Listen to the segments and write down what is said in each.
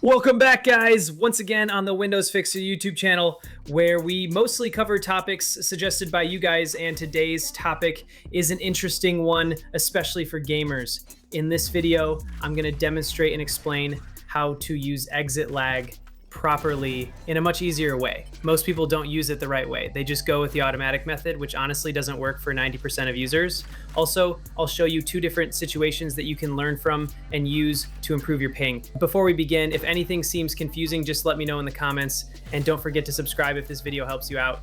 Welcome back, guys, once again on the Windows Fixer YouTube channel, where we mostly cover topics suggested by you guys, and today's topic is an interesting one, especially for gamers. In this video, I'm going to demonstrate and explain how to use ExitLag properly in a much easier way. Most people don't use it the right way. They just go with the automatic method, which honestly doesn't work for 90% of users. Also, I'll show you two different situations that you can learn from and use to improve your ping. Before we begin, if anything seems confusing, just let me know in the comments, and don't forget to subscribe if this video helps you out.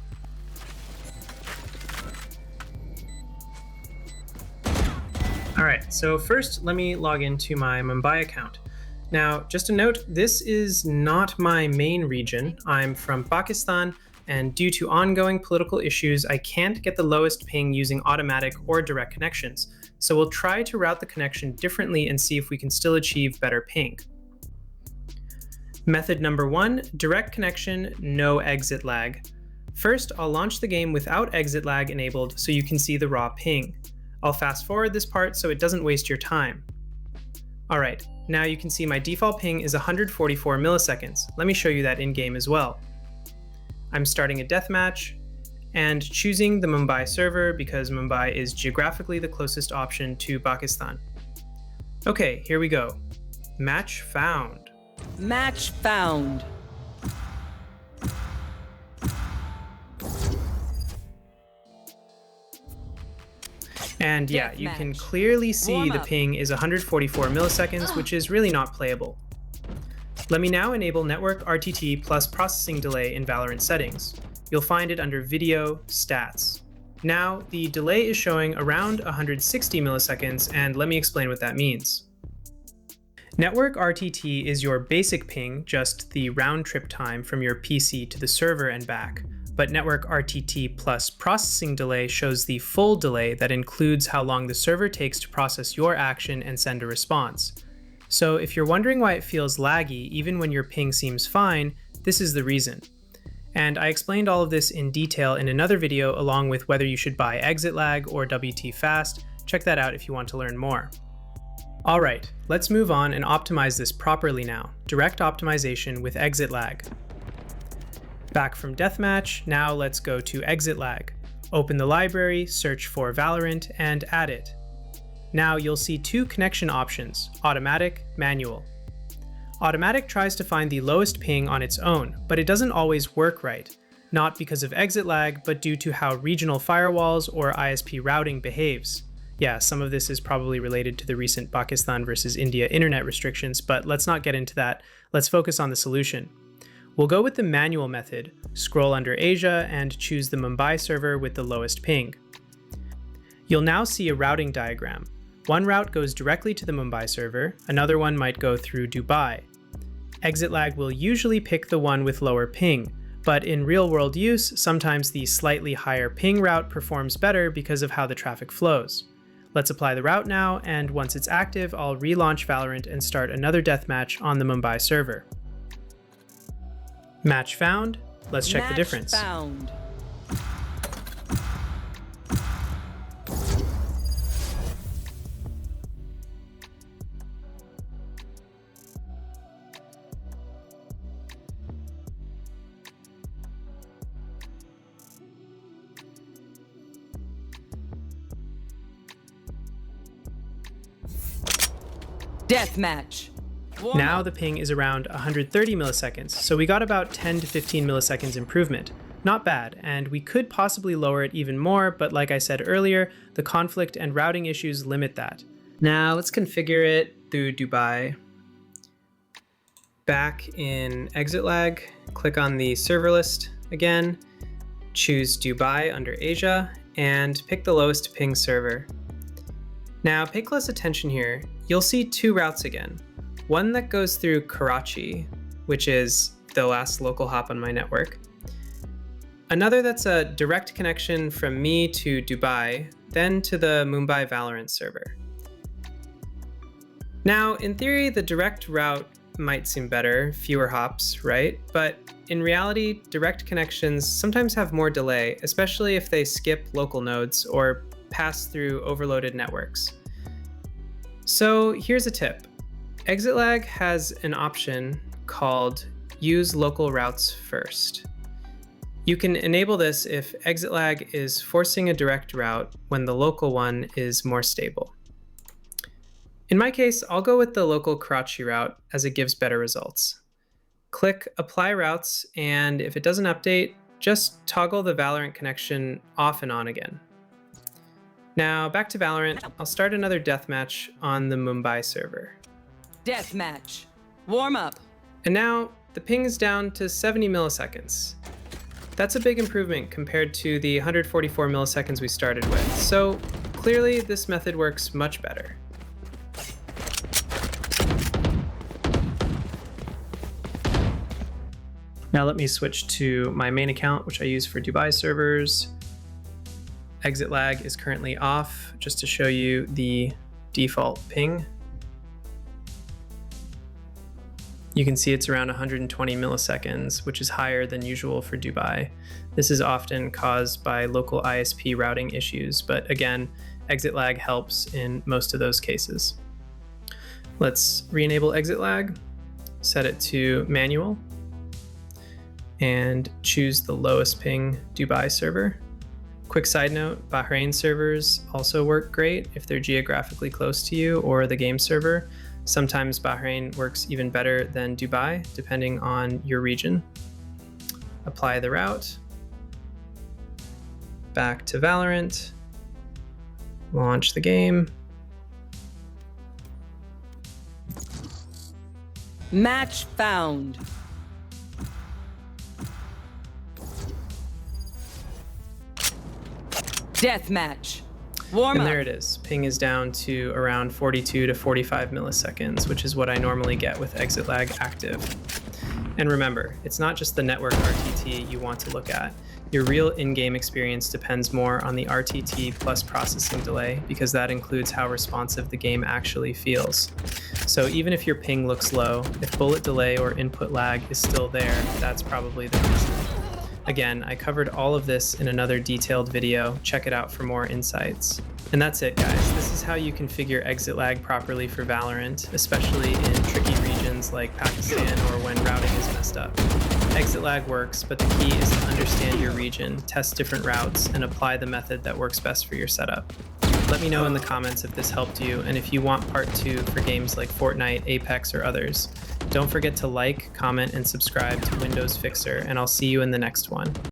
All right, so first let me log into my Mumbai account. Now, just a note, this is not my main region. I'm from Pakistan, and due to ongoing political issues, I can't get the lowest ping using automatic or direct connections. So we'll try to route the connection differently and see if we can still achieve better ping. Method number one, direct connection, no exit lag. First, I'll launch the game without exit lag enabled so you can see the raw ping. I'll fast forward this part so it doesn't waste your time. All right, now you can see my default ping is 144 milliseconds. Let me show you that in-game as well. I'm starting a deathmatch and choosing the Mumbai server because Mumbai is geographically the closest option to Pakistan. Okay, here we go. Match found. Match found. And yeah, you can clearly see the ping is 144 milliseconds, which is really not playable. Let me now enable network RTT plus processing delay in Valorant settings. You'll find it under Video, Stats. Now, the delay is showing around 160 milliseconds, and let me explain what that means. Network RTT is your basic ping, just the round trip time from your PC to the server and back. But network RTT plus processing delay shows the full delay that includes how long the server takes to process your action and send a response. So if you're wondering why it feels laggy even when your ping seems fine, this is the reason. And I explained all of this in detail in another video along with whether you should buy ExitLag or WT Fast. Check that out if you want to learn more. Alright, let's move on and optimize this properly now. Direct optimization with ExitLag. Back from Deathmatch, now let's go to ExitLag. Open the library, search for Valorant, and add it. Now you'll see two connection options, automatic, manual. Automatic tries to find the lowest ping on its own, but it doesn't always work right. Not because of ExitLag, but due to how regional firewalls or ISP routing behaves. Yeah, some of this is probably related to the recent Pakistan versus India internet restrictions, but let's not get into that. Let's focus on the solution. We'll go with the manual method, scroll under Asia, and choose the Mumbai server with the lowest ping. You'll now see a routing diagram. One route goes directly to the Mumbai server, another one might go through Dubai. ExitLag will usually pick the one with lower ping, but in real-world use, sometimes the slightly higher ping route performs better because of how the traffic flows. Let's apply the route now, and once it's active, I'll relaunch Valorant and start another deathmatch on the Mumbai server. Match found. Let's check the difference. Found. Deathmatch. Now the ping is around 130 milliseconds, so we got about 10 to 15 milliseconds improvement. Not bad, and we could possibly lower it even more, but like I said earlier, the conflict and routing issues limit that. Now let's configure it through Dubai. Back in ExitLag, click on the server list again, choose Dubai under Asia, and pick the lowest ping server. Now pay close attention here. You'll see two routes again. One that goes through Karachi, which is the last local hop on my network. Another that's a direct connection from me to Dubai, then to the Mumbai Valorant server. Now, in theory, the direct route might seem better, fewer hops, right? But in reality, direct connections sometimes have more delay, especially if they skip local nodes or pass through overloaded networks. So here's a tip. ExitLag has an option called Use Local Routes First. You can enable this if ExitLag is forcing a direct route when the local one is more stable. In my case, I'll go with the local Karachi route as it gives better results. Click Apply Routes, and if it doesn't update, just toggle the Valorant connection off and on again. Now back to Valorant, I'll start another deathmatch on the Mumbai server. Deathmatch. Warm up. And now the ping is down to 70 milliseconds. That's a big improvement compared to the 144 milliseconds we started with, so clearly this method works much better. Now let me switch to my main account, which I use for Dubai servers. ExitLag is currently off, just to show you the default ping. You can see it's around 120 milliseconds, which is higher than usual for Dubai. This is often caused by local ISP routing issues, but again, ExitLag helps in most of those cases. Let's re-enable ExitLag, set it to manual, and choose the lowest ping Dubai server. Quick side note, Bahrain servers also work great if they're geographically close to you or the game server. Sometimes Bahrain works even better than Dubai, depending on your region. Apply the route. Back to Valorant. Launch the game. Match found. Deathmatch. Warm And up. there it is. Ping is down to around 42 to 45 milliseconds, which is what I normally get with ExitLag active. And remember, it's not just the network RTT you want to look at. Your real in-game experience depends more on the RTT plus processing delay, because that includes how responsive the game actually feels. So even if your ping looks low, if bullet delay or input lag is still there, that's probably the reason. Again, I covered all of this in another detailed video. Check it out for more insights. And that's it, guys. This is how you configure ExitLag properly for Valorant, especially in tricky regions like Pakistan or when routing is messed up. ExitLag works, but the key is to understand your region, test different routes, and apply the method that works best for your setup. Let me know in the comments if this helped you, and if you want part 2 for games like Fortnite, Apex, or others. Don't forget to like, comment, and subscribe to Windows Fixer, and I'll see you in the next one.